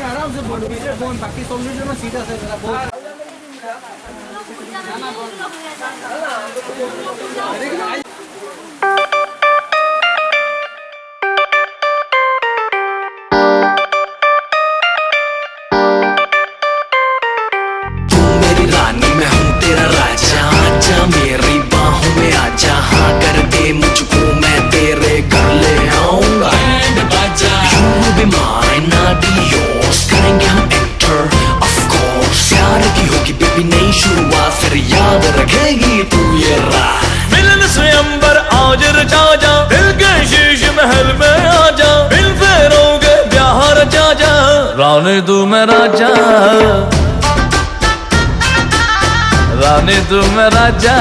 आराम से बोलो बाकी तुमने जो ना सीधा से शुरुआत फिर याद रखेगी तू ये रात। मिलन स्वयंवर आज रचा जा, दिल के शीश महल में आ जा, मिल फेरोगे ब्याह रचा जा, रानी तू मैं राजा, रानी तू मैं राजा।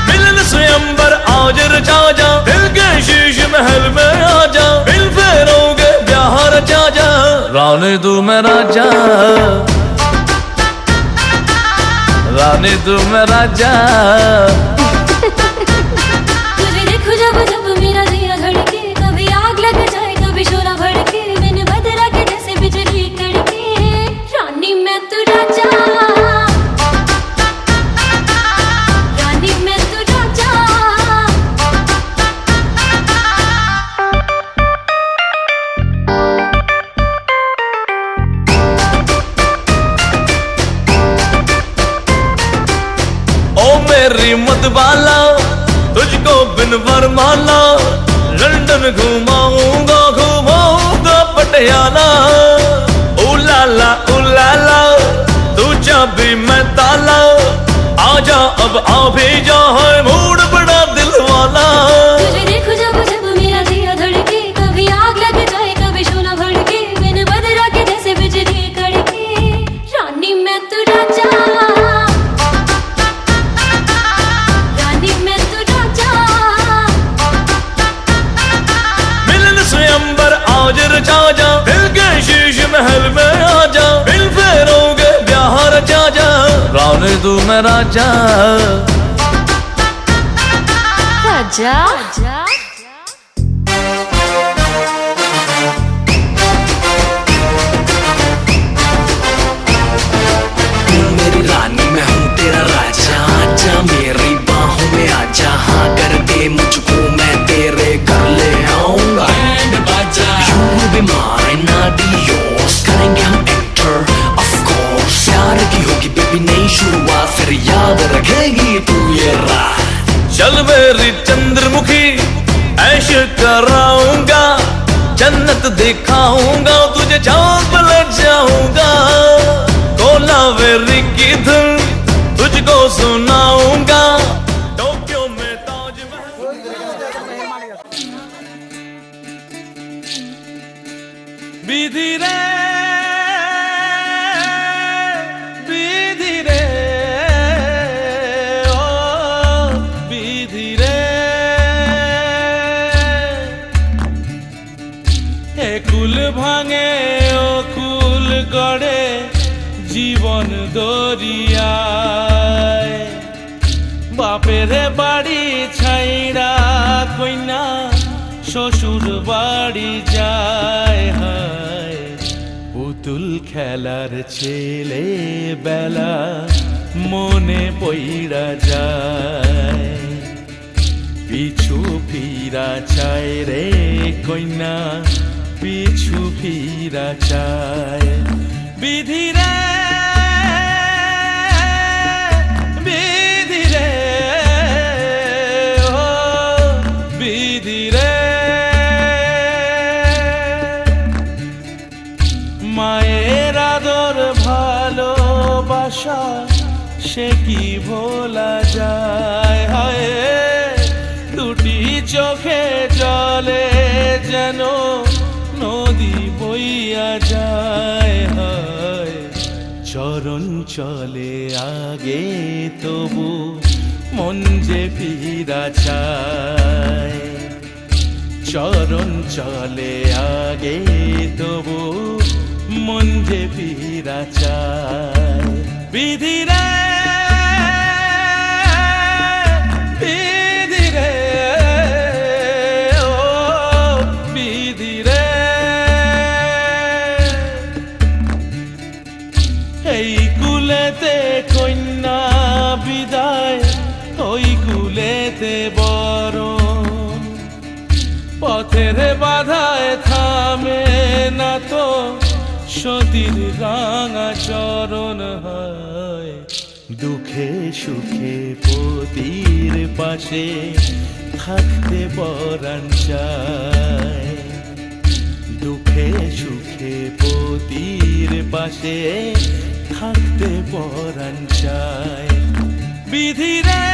मिलन स्वयंवर आज रचा जा, दिल के शीश महल में आ जा, मिल फेरोगे ब्याह रचा जा, रानी तू मैं राजा, रानी तू मैं राजा। तुझे देखो जब जब मेरा दिया धड़के, कभी आग लग जाए कभी शोला भड़के, बिन बदरा के जैसे बिजली कड़के, रानी मैं तू राजा, रानी मैं तू राजा। मेरी मतवाला तुझको बिन वरमाला, लंदन घुमाऊंगा घुमाऊंगा पटियाला, उलाला उलाला तू चाबी मैं ताला, आजा अब आ भी जा है मूड बड़ा दिल वाला। तुझे देखो जब जब मेरा दिया धड़के, कभी आग लग जाए कभी शोला भड़के, बिन बदरा के जैसे बिजली कड़के, रानी मैं तू राजा, आज रचा जा, दिल के शीश महल में आ जा, मिल फेरोगे ब्याह रचा जा, रानी तू मैं राजा, राजा। तू मेरी रानी मैं हूँ तेरा राजा, आजा मेरी बाहों में आजा, हाँ कर दे मुझको मैं तेरे घर ले आऊंगा। करेंगे हम एक्टर ऑफ कोर्स, प्यार की होगी बेबी नई शुरुआत फिर याद रखेगी तू ये रात। चल मेरी चंद्रमुखी ऐश कराऊंगा, जन्नत दिखाऊंगा तुझे, चांद पर ले जाऊंगा, कोलावेरी की धुन तुझको सुनाऊंगा, टोक्यो में ताजमहल। विधि रे विधि रे ओ विधि रे, हे कुल भाঙে ও কুল গড়ে জীবন দরিয়ায়, বাপের বাড়ি ছাইড়া কইনা শ্বশুর বাড়ি যায়, হায় পুতুল খেলার ছেলে বেলা মনে পইড়া যায়, পিছু ফিরা চায় রে কইনা পিছু ফিরা চায়। বিধি রে বিধি রে ও বিধি রে, মায়ের আদর ভালোবাসা সে কি ভোলা যায়, হায় দুটি চোখে জলে যেন নদী বইয়া যায়, হায় চরণ চলে আগে তবু মন যে ফিরা চায়, চরণ চলে আগে তবু মন যে ফিরা চায়। বিধি রে বিধি রে প্রাণের বাধায় থামে না তো সতীর রাঙা চরণ হয় দুঃখে সুখে পতির পাশে থাকতে পরাণ চায় দুঃখে সুখে পতির পাশে থাকতে পরাণ চায় বিধিরে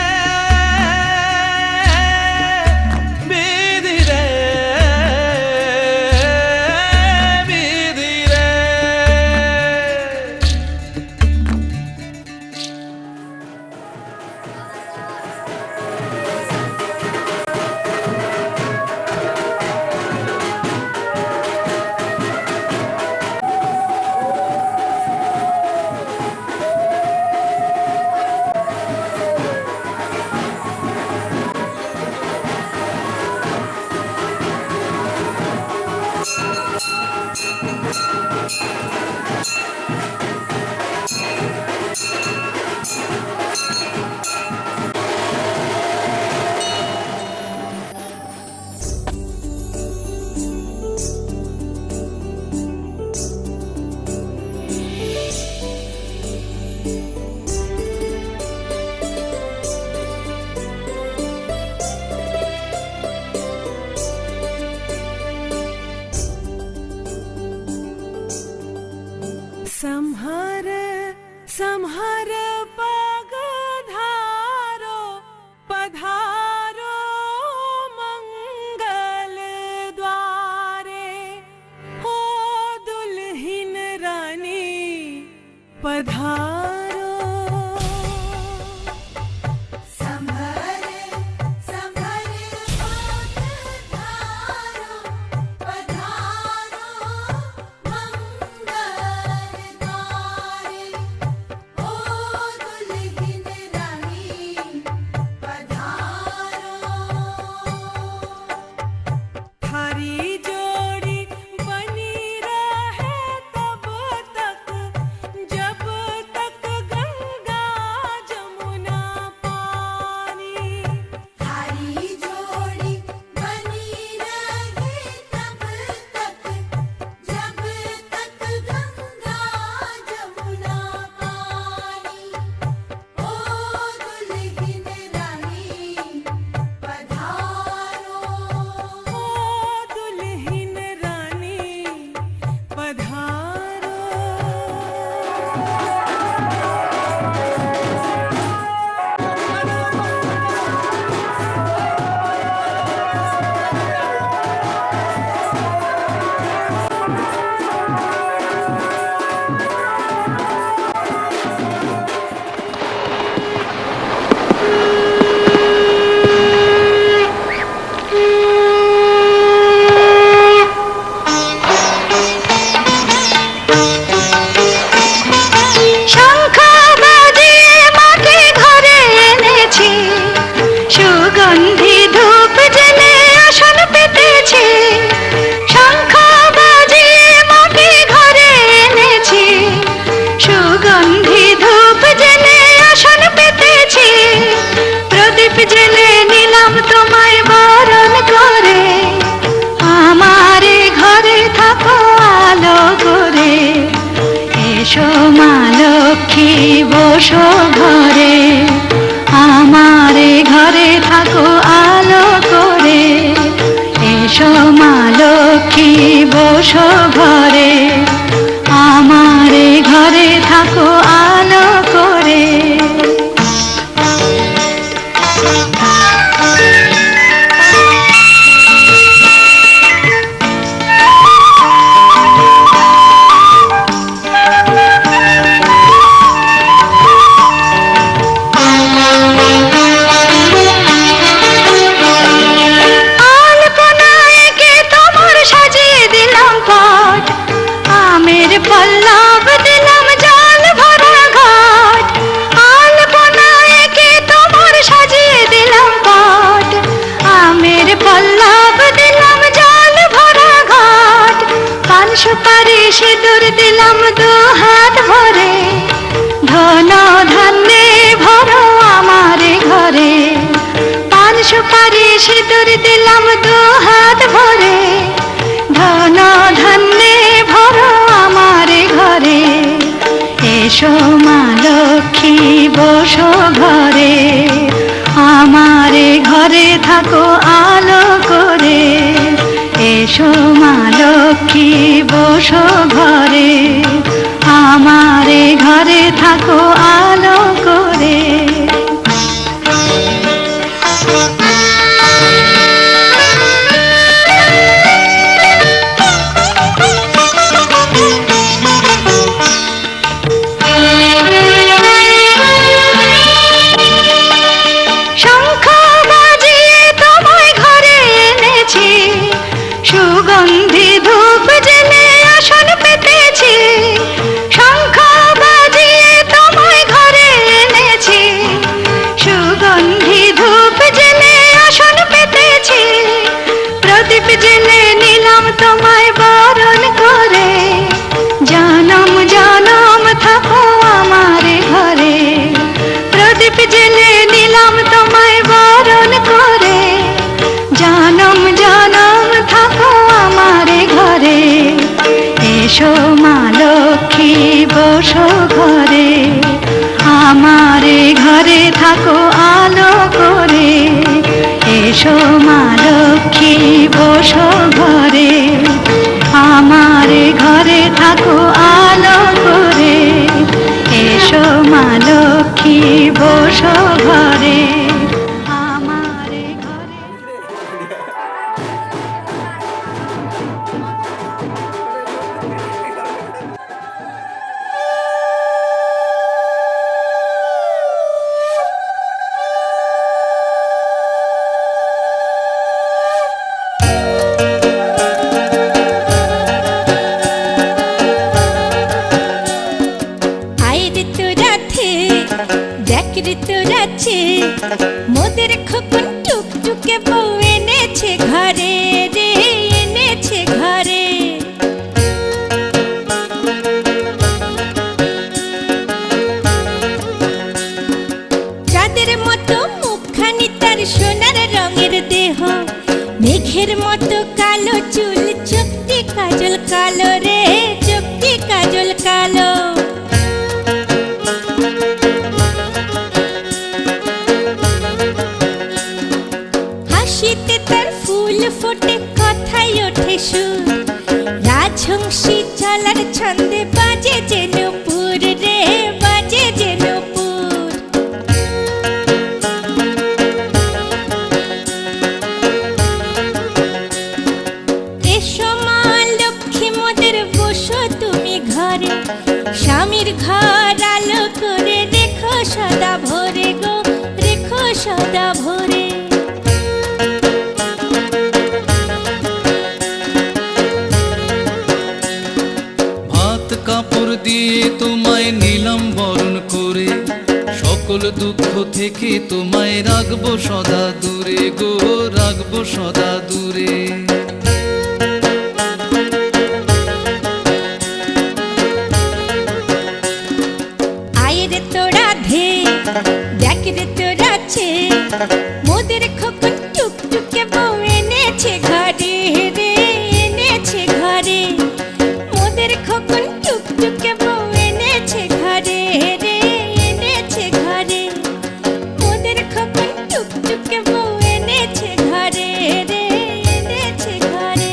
संहार संहार पगधारो पधारो मंगल द्वारे हो दुल्हिन रानी पधारो संहार संहार पगधारो पधारो বসো ঘরে আমারে ঘরে থাকো আলো করে এসো মা লক্ষ্মী বসো ঘরে আমারে ঘরে থাকো আলো করে पल्लव दिलाम जाल भरा घाट आलपना एके तोमर साजिए दिलाम पाट आमेर पल्लव दिलाम जाल भरा घाट पान सुपारी सिंदूर दिलाम दो हाथ भरे धन धान्ये भरो आमारे घरे पान सुपारी তোমারে সিঁদুর দিলাম দু হাত ভরে, ধন ধান্যে ভরো আমারে ঘরে, এসো মা লক্ষ্মী বসো ঘরে, আমারে ঘরে থাকো আলো করে, এসো মা লক্ষ্মী বসো ঘরে, আমারে ঘরে থাকো আলো করে। শঙ্খ বাজিয়ে তোমায় ঘরে এনেছি, সুগন্ধি ধূপ জেলে আসন পেতেছি, শঙ্খ বাজিয়ে তোমায় ঘরে এনেছি, সুগন্ধি ধূপ জেলে আসন পেতেছি, প্রদীপ জেলে নিলাম তোমায় বরণ করে, জনম জনম থাকো আমারে ঘরে, প্রদীপ জেলে নিলাম তোমায় বরণ করে, জনম জনম থাকো আমারে ঘরে, এসো মা লক্ষ্মী বসো ঘরে, আমারে ঘরে থাকো আলো করে, এসো মা লক্ষ্মী বসো ঘরে, আমারে ঘরে থাকো আলো করে, এসো মা লক্ষ্মী বসো ঘরে, আমারে ঘরে। আইরে তোরাতে দেখরে তোরাছে, মোদের খোকন টুকটুকে বউ এনেছে ঘরে রে, এনেছে ঘরে। চাঁদের মতো মুখখানি তার সোনার রঙের দেহ, মেঘের মতো কালো চুল, চোখটি কাজল কালো রে, চোখটি কাজল কালো। হাসিতে তার ফুল ফোটে, কথাই ওঠে সুর, রাজহংসী চলার ছন্দে বাজে যে নূপুর রে, বাজে যে নূপুর। এসো মা লক্ষ্মী মোদের বসো তুমি ঘরে, স্বামীর ঘর আলো করে রেখো সদা ভরে গো, রেখো সদা ভরে। ভাত কাপড় দিয়ে তোমায় নিলাম বরণ করে, সকল দুঃখ থেকে তোমায় রাখবো সদা দূরে গো, রাখবো সদা দূরে। আইরে তোরা ধে দেখরে তোরাছে, মোদের খোকন টুকটুকে বউ এনেছে ঘরে রে, এনেছে ঘরে, মোদের খোকন টুকটুকে বউ এনেছে ঘরে রে, এনেছে ঘরে, মোদের খোকন টুকটুকে বউ এনেছে ঘরে রে, এনেছে ঘরে।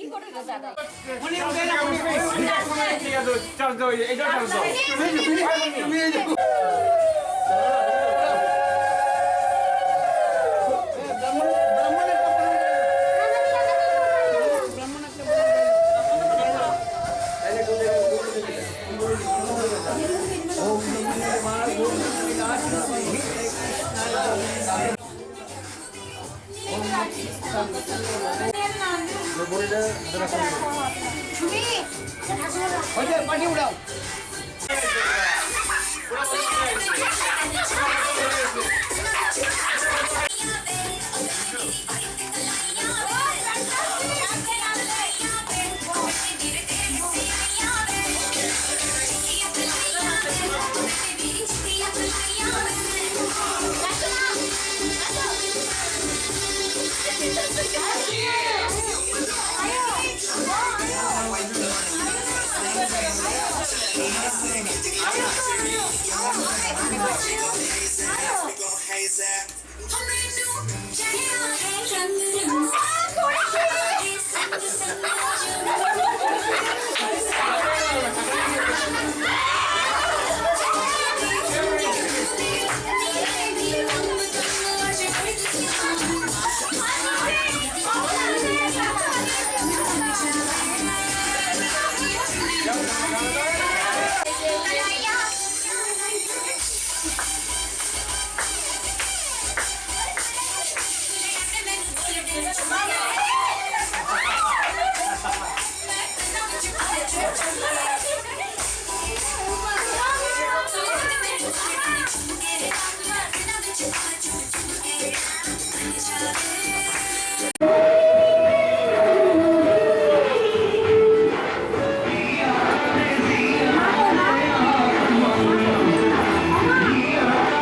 ঠিক আছে চার্জ দাও এটা চার্জ দাও তুমি পানি উড়াও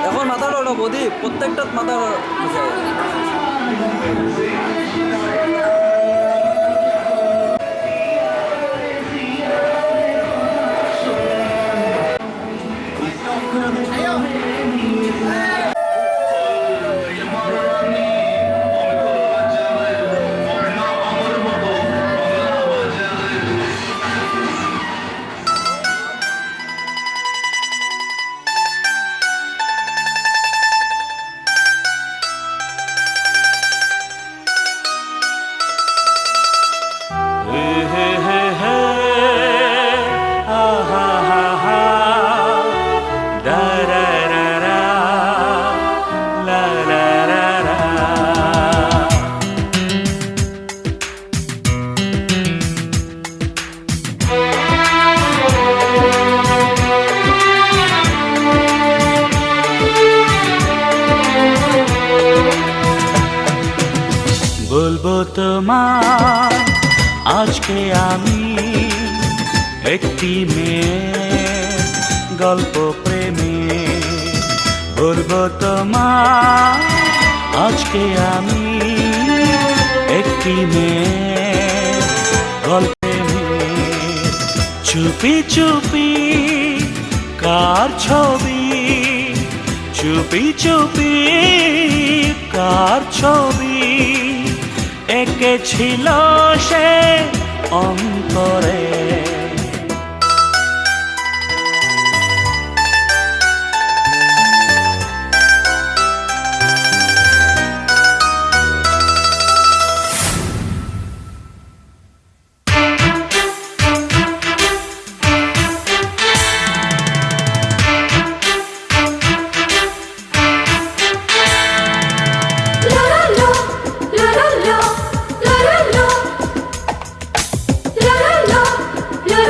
এখন মাথা ওটা বদি প্রত্যেকটা মাথা বলবো তোমার আজকে আমি একটি মেয়ের গল্প প্রেমে বলবো তোমার আজকে আমি একটি মেয়ের গল্প প্রেমে চুপি চুপি কার ছবি চুপি চুপি কার ছবি এঁকেছিল সে অন্তরে la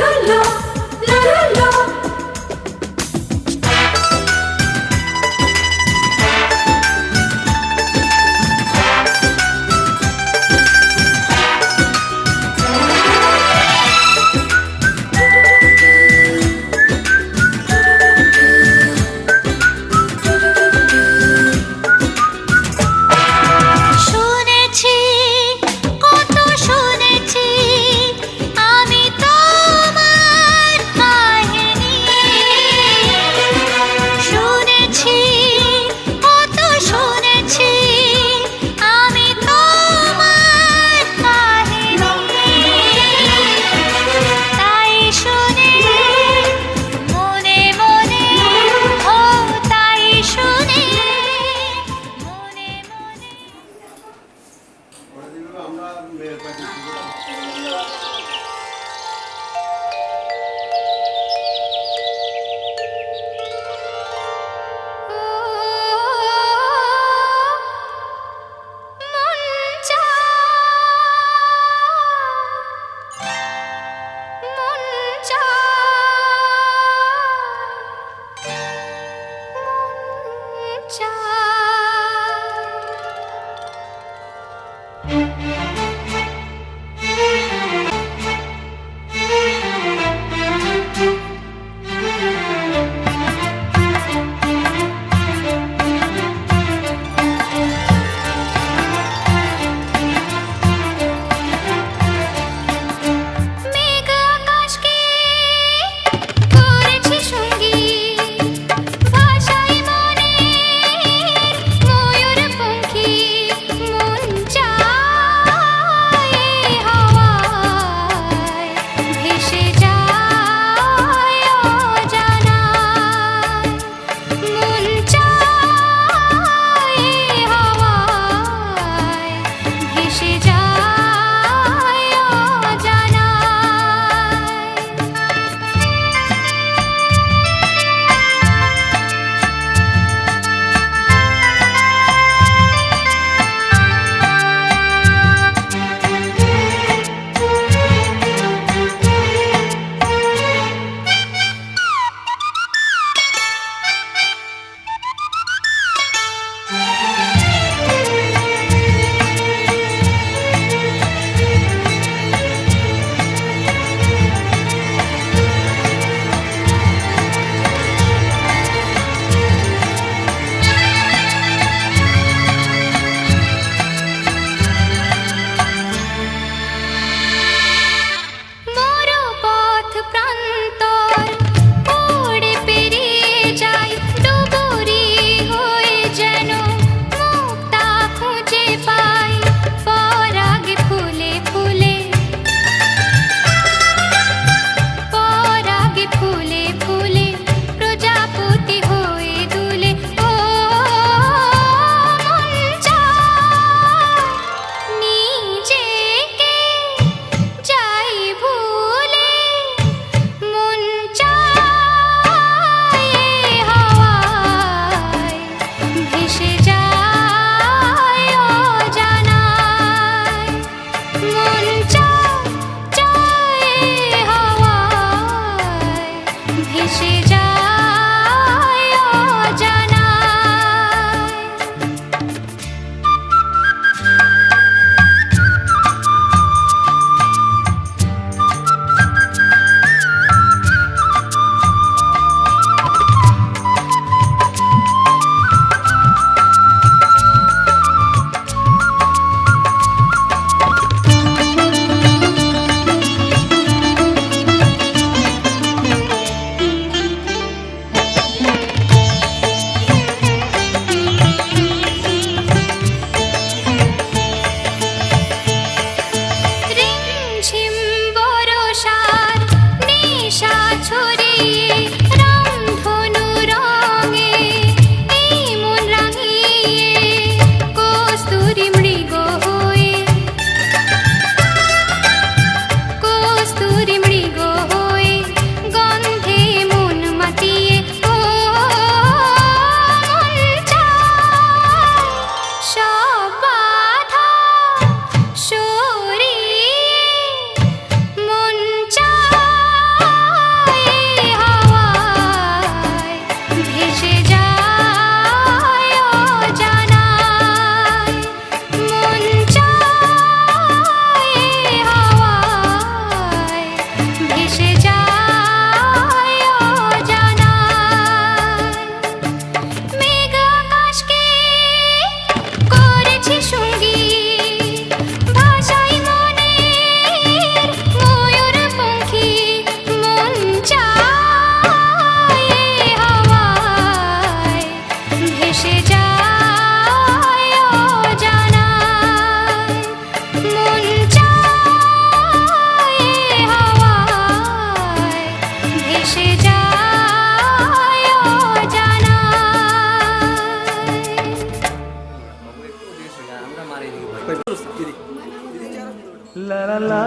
লা লা লা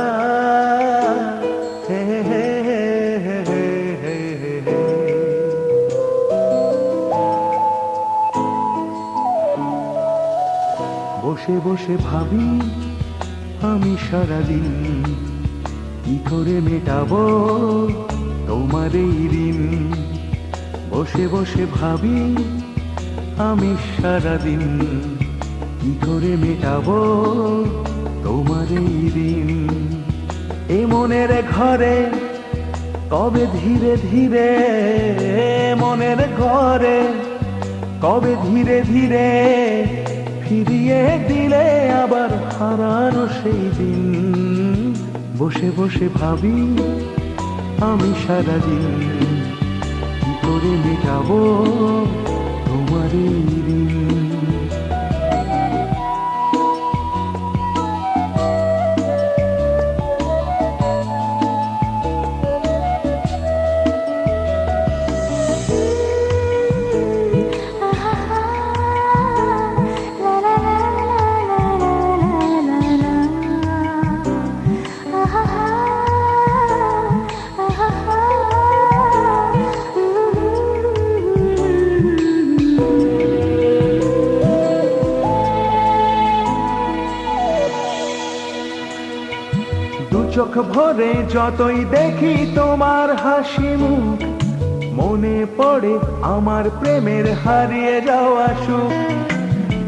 হে হে হে হে হে হে হে। বসে বসে ভাবি আমি সারাদিন কি করে মেটাবো তোমার এই ঋণ। বসে বসে ভাবি আমি সারাদিন কি করে মেটাবো তোমার এই ঋণ। এ মনের ঘরে কবে ধীরে ধীরে, মনের ঘরে কবে ধীরে ধীরে ফিরিয়ে দিলে আবার হারানো সেই দিন। বসে বসে ভাবি আমি সারাদিন কি করে মেটাবো তোমার এই ঋণ। চোখ ভরে যতই দেখি তোমার হাসি মুখ, মনে পড়ে আমার প্রেমের হারিয়ে যাওয়া সুখ।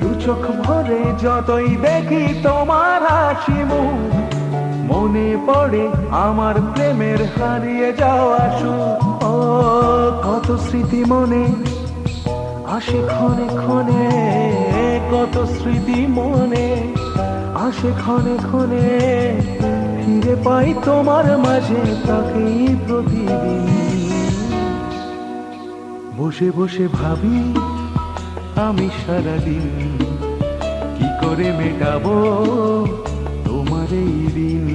দু চোখ ভরে যতই দেখি তোমার হাসি মুখ, মনে পড়ে আমার প্রেমের হারিয়ে যাওয়া সুখ। ও কত স্মৃতি মনে আসে ক্ষণে ক্ষণে, কত স্মৃতি মনে আসে ক্ষণে ক্ষণে, ফিরে পাই তোমার মাঝে তাকেই প্রতিদিন। বসে বসে ভাবি আমি সারাদিন কি করে মেটাবো তোমার এই ঋণ।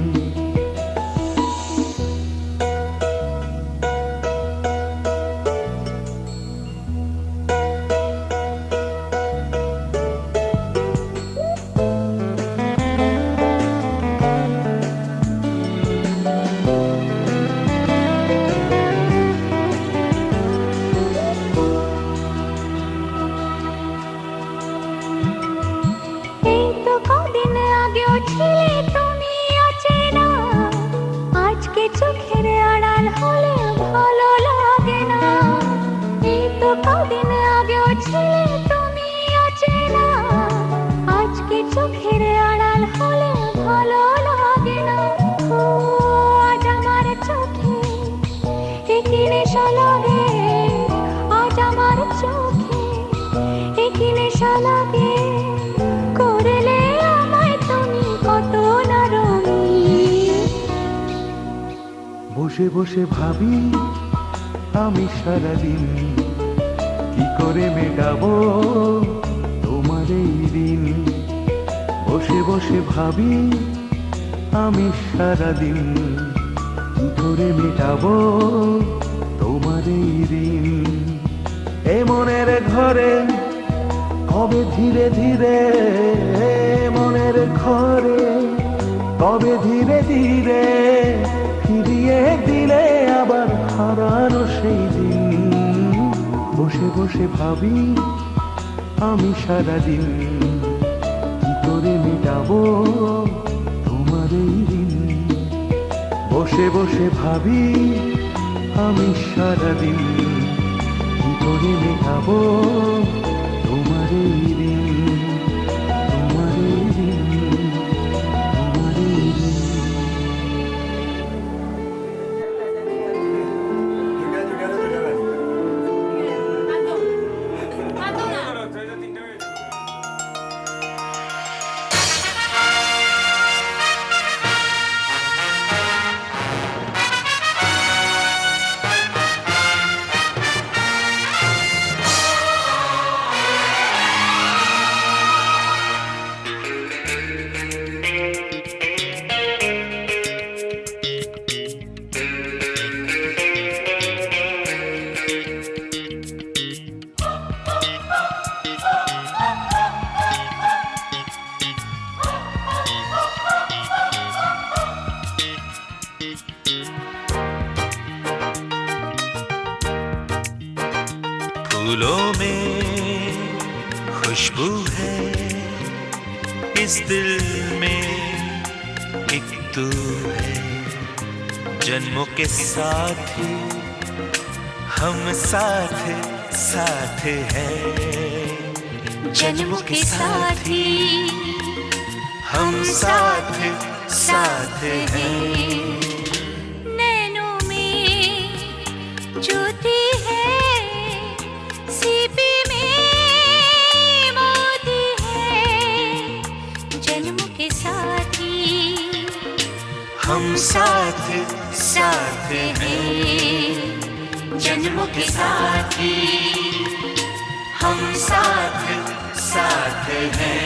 চোখের আড়াল হলে ভালো লাগে না, এই তো কদিন আগেও ছিলে তুমি অচেনা। আজকে চোখের আড়াল হলে ভালো লাগে না। ও আজ আমার চোখে কি নেশা লাগে, আজ আমার চোখে কি নেশা লাগে। করলে আমায় তুমি কত না রঙিন। বসে বসে ভাবি আমি সারাদিন কি করে মেটাবো তোমার এই ঋণ। বসে বসে ভাবি আমি সারাদিন কি করে মেটাবো তোমার এই ঋণ। এ মনের ঘরে কবে ধীরে ধীরে, মনের ঘরে কবে ধীরে ধীরে ফিরিয়ে দিলে আবার হারানো সেই দিন। বসে বসে ভাবি আমি সারাদিন কি করে মেটাবো তোমার এই ঋণ। বসে বসে ভাবি আমি সারাদিন কি করে মেটাবো তোমার এই ঋণ। তোমার এই ঋণ, তোমার এই ঋণ। फूलों में खुशबू है, इस दिल में एक तू है। जन्मों के साथी हम साथ साथ हैं, जन्मों के साथी हम साथ साथ हैं। नैनों में ज्योति है, सीपी में मोती है, जन्मों के साथी हम साथ साथ हैं, जन्मों के साथी हम साथ साथ हैं।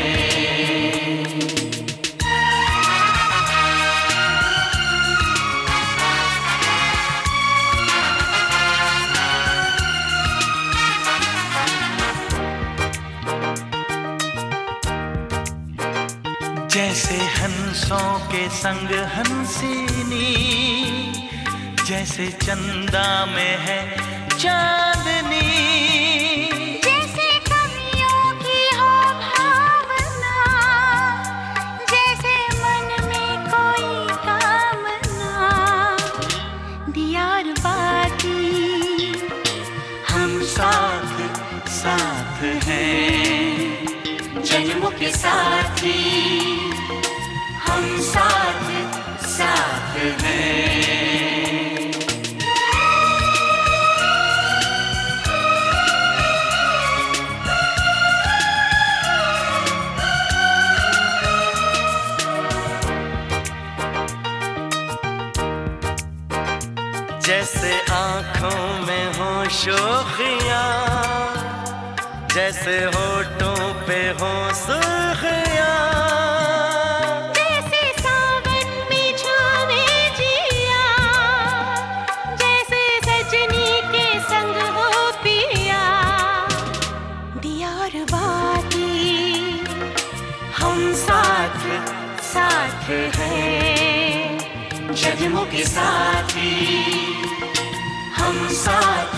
जैसे हंसों के संग हंसिनी, जैसे चंदा में है चांदनी, जैसे कवियों की हो भावना, जैसे मन में कोई कामना, दियार बाती हम साथ साथ हैं, जन्मों के साथी हम साथ साथ हैं। जैसे आँखों में हो शोखियाँ, जैसे होठों पे हो सुर्खियाँ, जैसे सावन में छावे जिया, जैसे सजनी के संग हो पिया, दियार बाती हम साथ साथ हैं, जन्मों के साथी हम साथ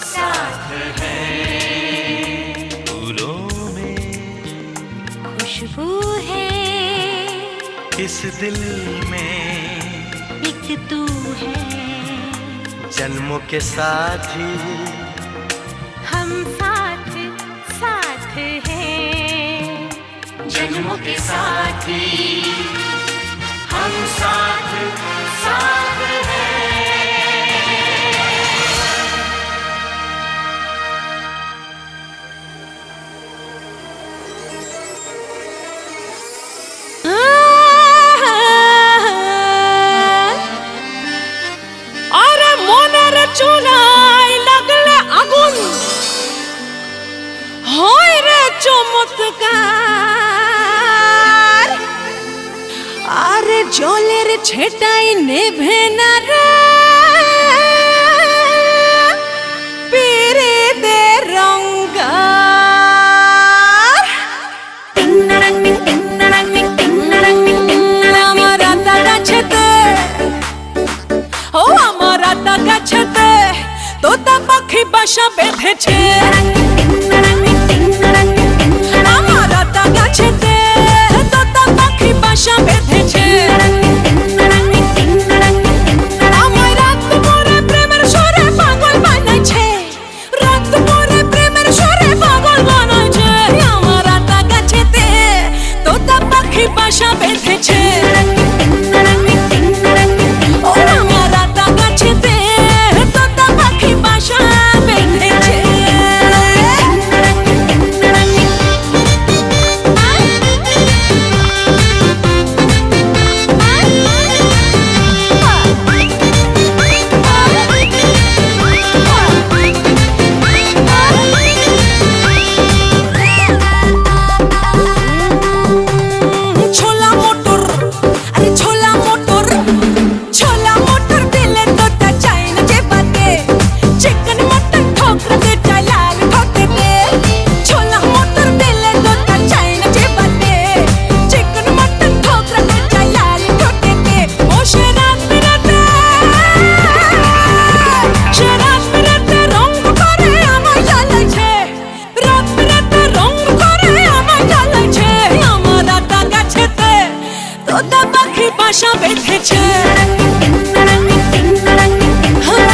साथ हैं। फूलों में खुशबू है, इस दिल में एक तू है, जन्मों के साथी हम साथ साथ हैं, जन्मों के साथी हम साथ साथ हैं। আরে মনের চুলায় লাগলে আগুন হয় রে চমৎকার, আরে জলের ছেটাই নেভে না রে পিরে দে রঙ্গার। আমার আতা গাছেতে, ও আমার আতা গাছেতে তোতা পাখি বাসা বেঁধেছে, আমার আতা গাছেতে তোতা পাখি বাসা বেঁধেছে। আমায় রাত ভরে প্রেমের সুরে পাগল বানাইছে, রাত ভরে প্রেমের সুরে পাগল বানাইছে। আমার আতা গাছেতে তোতা পাখি বাসা বেঁধেছে, ও আমার আতা গাছেতে তোতা পাখি বাসা বেঁধেছে।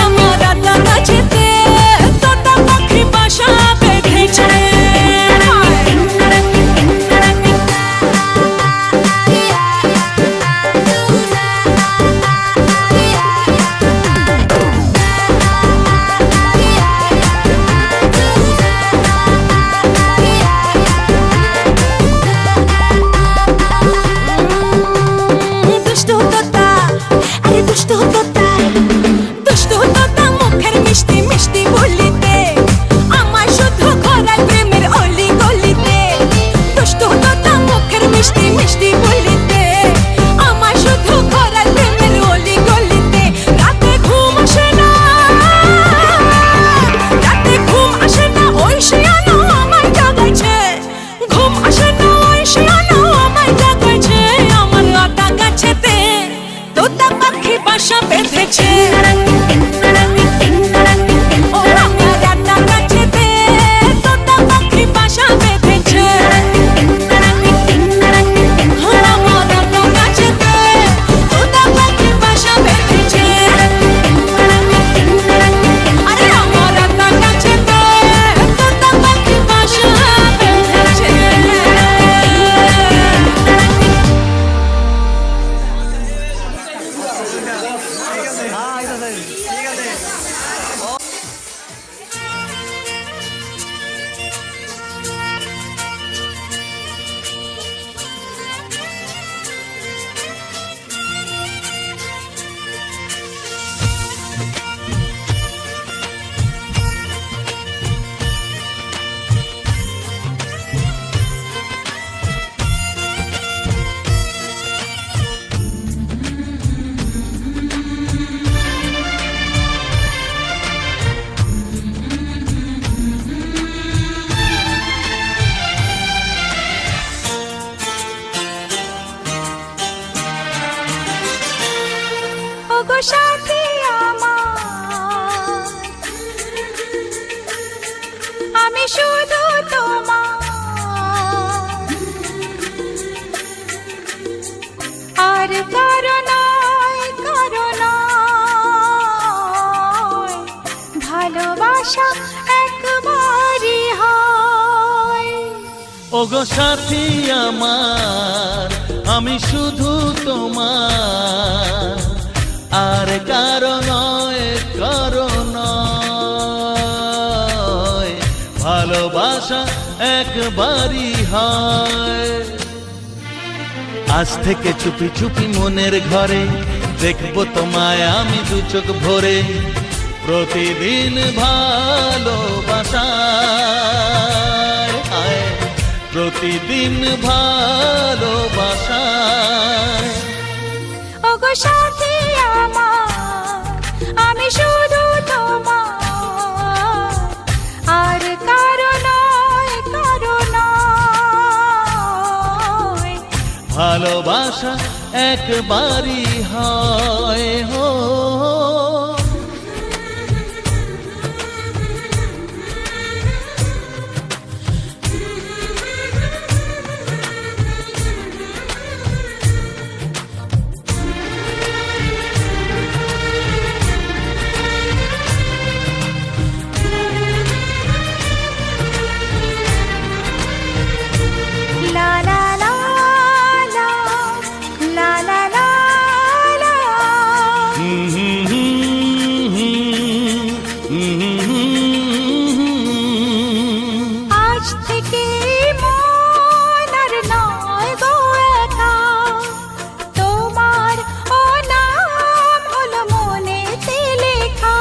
আমার আতা গাছেতে তোতা পাখি বাসা বেঁধেছে। দুষ্টু তোতা, আরে দুষ্টু তোতা, দুষ্টু তোতা মুখের মিষ্টি মিষ্টি বলিতে আমার শুধু ঘোরার প্রেমের অলি গলিতে। দুষ্টু তোতা মুখের মিষ্টি মিষ্টি বলিতে আমার শুধু ঘোরার প্রেমের অলি গলিতে। রাতে ঘুম আসে না, রাতে ঘুম আসে না, ওই শিয়ানো আমায় জাগাইছে। ঘুম আসে না, ওই শিয়ানো আমায় জাগাইছে। আমার আতা গাছেতে তোতা পাখি বাসা বেঁধেছে। ও আমার আতা গাছেতে তোতা পাখি বাসা বেঁধেছে। আমার আতা গাছেতে তোতা পাখি বাসা বেঁধেছে। আরে আমার আতা গাছেতে তোতা পাখি বাসা বেঁধেছে। ওগো সাথী আমার, আমি শুধু তোমার, আর কারো নয়, কারো নয়, ভালোবাসা একবারই হয়। ওগো সাথী আমার, আমি শুধু তোমার, আর কারো নয়, কারো নয়, ভালোবাসা একবারই হয়। আজ থেকে চুপি চুপি মনের ঘরে দেখবো তোমায় আমি দু চোখ ভরে। প্রতিদিন ভালোবাসায়, হায়, প্রতিদিন ভালোবাসায়। ওগো সাথী আমার, আমি শুধু তোমার, আর কারো নয়, কারো নয়, ভালোবাসা একবারই হয়। হো লা লা লা লা, লা লা লা লা। আজ থেকে মন আর নয় গো একা, তোমার ও নাম হলো মনেতে লেখা।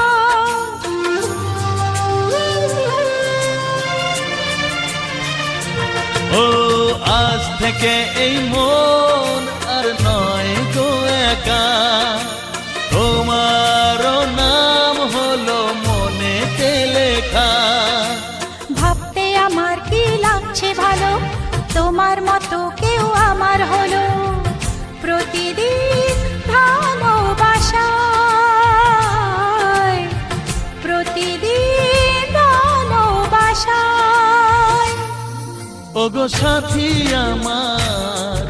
ও আজ থেকে এই মন আর নয় গো একা, তোমারও নাম হলো মনেতে লেখা। ভাবতে আমার কি লাগছে ভালো, তোমার মতো কেউ আমার হলো। প্রতিদিন ভালোবাসায়, প্রতিদিন ভালোবাসায়। ওগো সাথী আমার,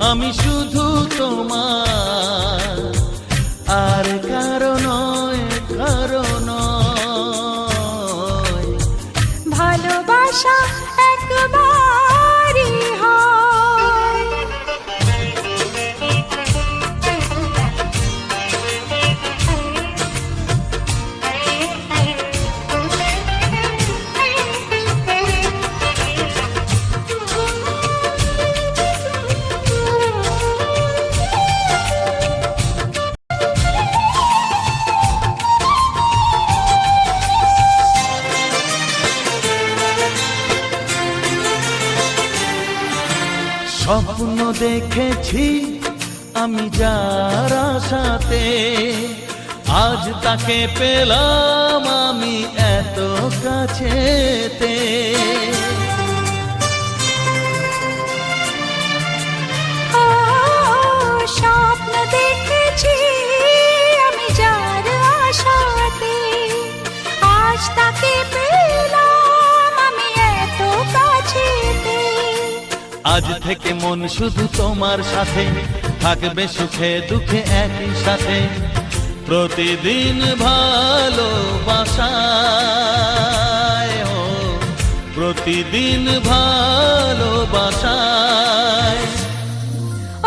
আমি শুধু তোমার, স্বপ্ন দেখেছি আমি যার আশাতে, আজ তাকে পেলাম আমি এত কাছেতে। ও স্বপ্ন দেখেছি আমি যার আশাতে, আজ তাকে পেলাম আমি এত কাছেতে। আজ থেকে মন শুধু তোমার সাথে, থাকবে সুখে দুঃখে একই সাথে, প্রতিদিন ভালোবাসায়, ও প্রতিদিন ভালোবাসায়।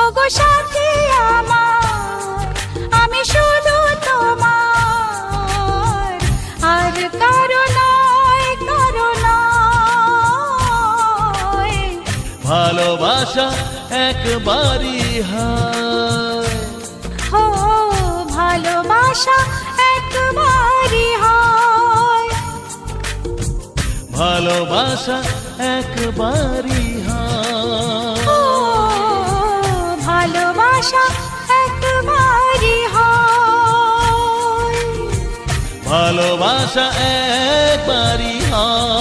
ওগো সাথী আমার, আমি শুধু তোমার, আর কারো নয়, কারো নয়। ভালোবাসা একবারই হয়, ও ভালোবাসা একবারই হয়, ভালোবাসা একবারই হয়, ও ভালোবাসা একবারই হয়, ভালোবাসা একবারই হয়।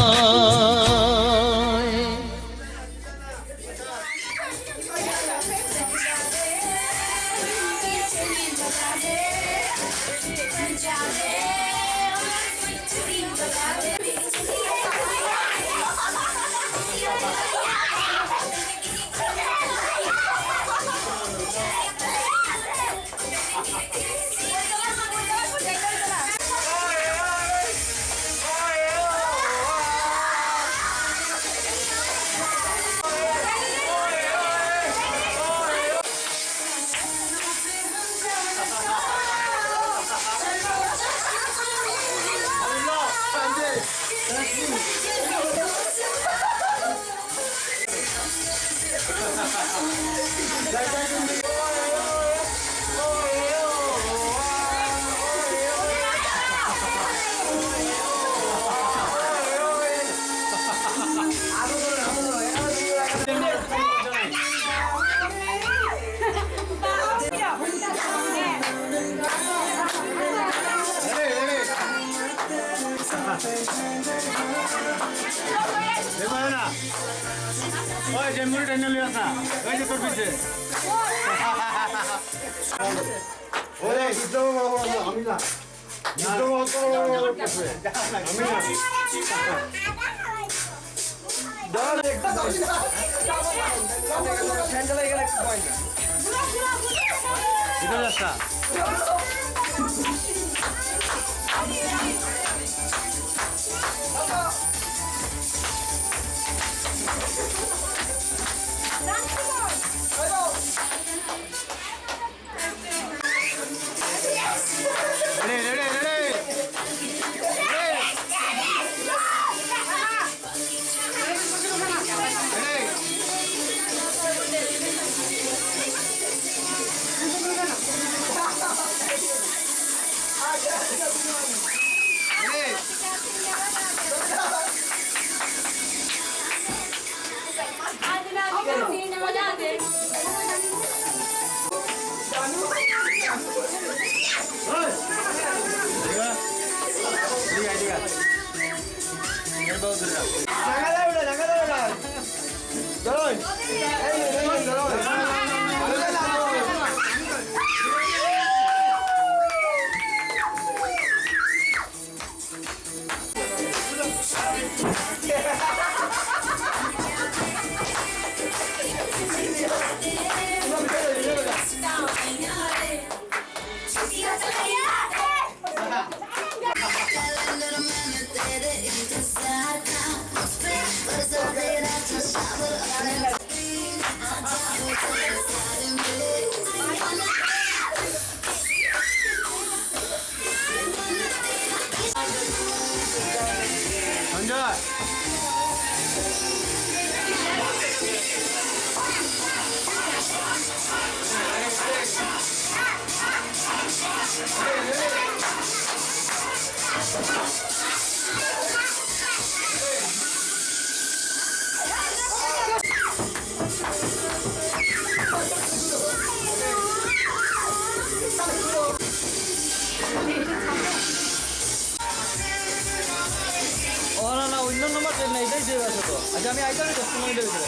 আচ্ছা আমি আইতাম 10 মিনিটের ভিতরে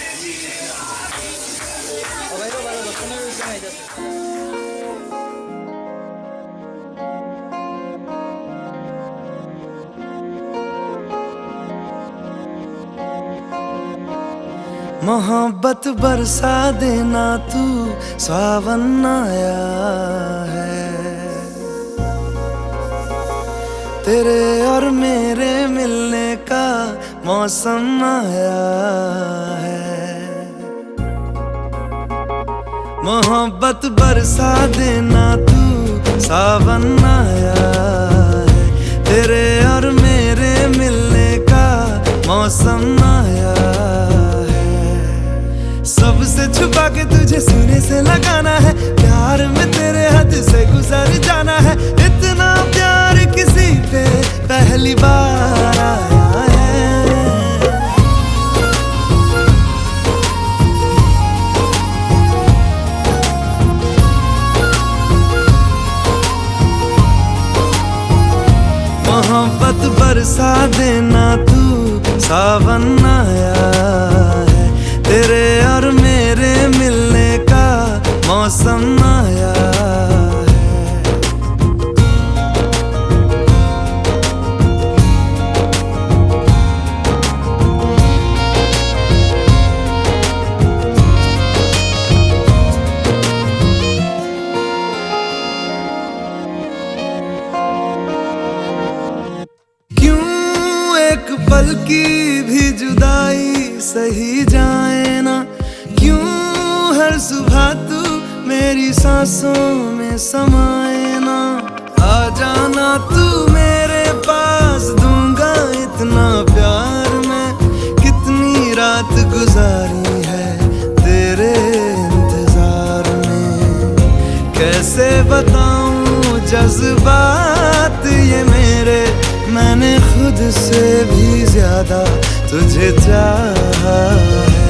ও ভাই তো ভালো 10 মিনিটের ভিতরে আইতাছে मोहब्बत बरसा देना तू सावन आया है तेरे और मेरे मिलने का मौसम आया है मोहब्बत बरसा देना तू सावन आया है तेरे और मेरे मिलने का मौसम आया सबसे छुपा के तुझे सीने से लगाना है प्यार में तेरे हद से गुजर जाना है इतना प्यार किसी पे पहली बार आया है मोहब्बत बरसा देना तू सावन आया है तेरे और मेरे मिलने का मौसम आया है क्यों एक पल की भी जुदाई सही जाए ना क्यों हर सुबह तू मेरी सांसों में समाए ना आ जाना तू मेरे पास दूंगा इतना प्यार मैं कितनी रात गुजारी है तेरे इंतजार में कैसे बताऊं जज्बात ये मेरे मैंने खुद से भी ज्यादा तुझे चाहा है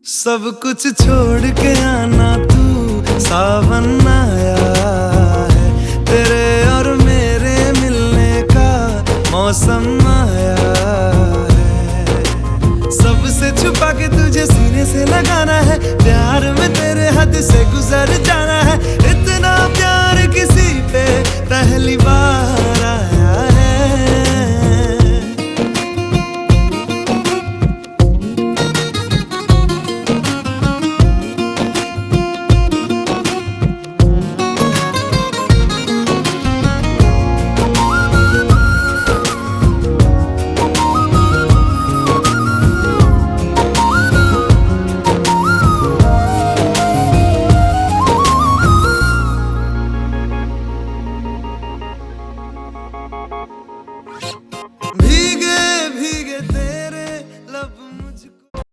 सब कुछ छोड़ के आना तू सावन आया है तेरे और मेरे मिलने का मौसम आया है सबसे छुपा के तुझे सीने से लगाना है प्यार में तेरे हद से गुजर जाना है